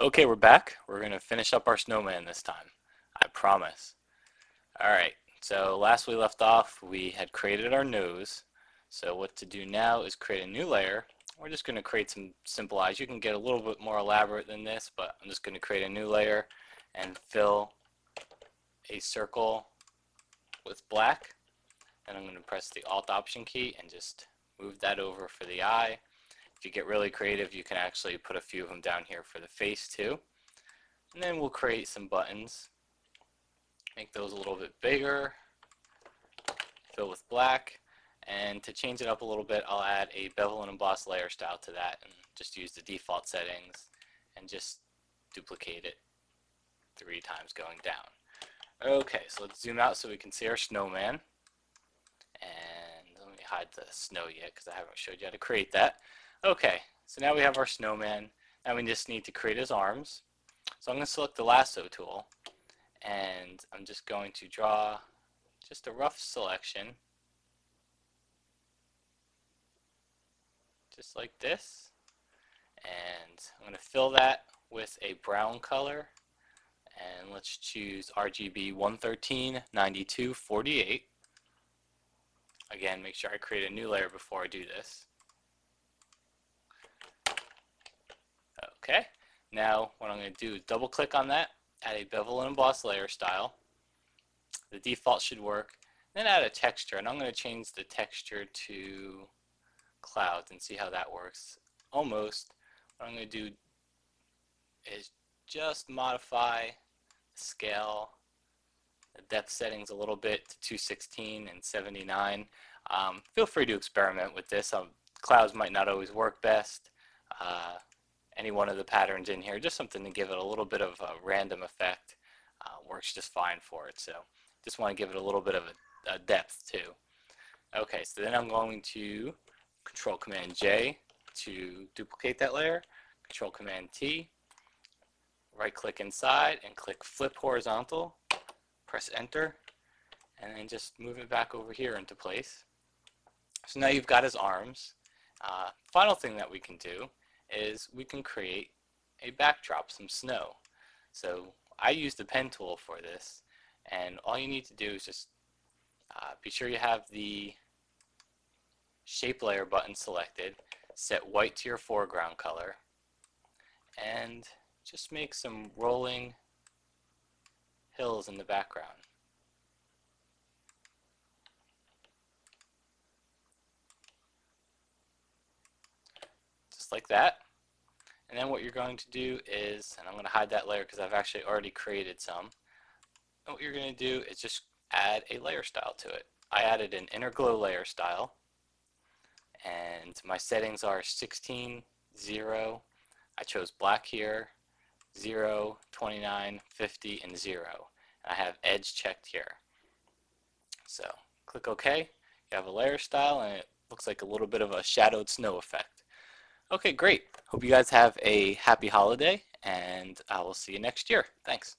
Okay, we're back. We're going to finish up our snowman this time. I promise. Alright, so last we left off, we had created our nose. So what to do now is create a new layer. We're just going to create some simple eyes. You can get a little bit more elaborate than this, but I'm just going to create a new layer and fill a circle with black. And I'm going to press the Alt Option key and just move that over for the eye. If you get really creative, you can actually put a few of them down here for the face too. And then we'll create some buttons. Make those a little bit bigger. Fill with black. And to change it up a little bit, I'll add a bevel and emboss layer style to that and just use the default settings and just duplicate it 3 times going down. Okay, so let's zoom out so we can see our snowman. And let me hide the snow yet because I haven't showed you how to create that. Okay, so now we have our snowman. Now we just need to create his arms. So I'm going to select the lasso tool and I'm just going to draw just a rough selection. Just like this. And I'm going to fill that with a brown color. And let's choose RGB 113, 92, 48. Again, make sure I create a new layer before I do this. Okay, now what I'm going to do is double click on that, add a bevel and emboss layer style. The default should work. Then add a texture, and I'm going to change the texture to clouds and see how that works. Almost. What I'm going to do is just modify the scale, the depth settings a little bit to 216 and 79. Feel free to experiment with this. Clouds might not always work best. Any one of the patterns in here, just something to give it a little bit of a random effect, works just fine for it. So just want to give it a little bit of a depth too. Okay, so then I'm going to Control Command J to duplicate that layer, Control Command T, right click inside and click Flip Horizontal, press Enter, and then just move it back over here into place. So now you've got his arms. Final thing that we can do is we can create a backdrop, some snow. So I use the pen tool for this, and all you need to do is just be sure you have the shape layer button selected, set white to your foreground color, and just make some rolling hills in the background. Just like that. And then what you're going to do is, and I'm going to hide that layer because I've actually already created some. And what you're going to do is just add a layer style to it. I added an inner glow layer style, and my settings are 16, 0. I chose black here, 0, 29, 50, and 0. And I have edge checked here. So click OK. You have a layer style, and it looks like a little bit of a shadowed snow effect. Okay, great. Hope you guys have a happy holiday, and I will see you next year. Thanks.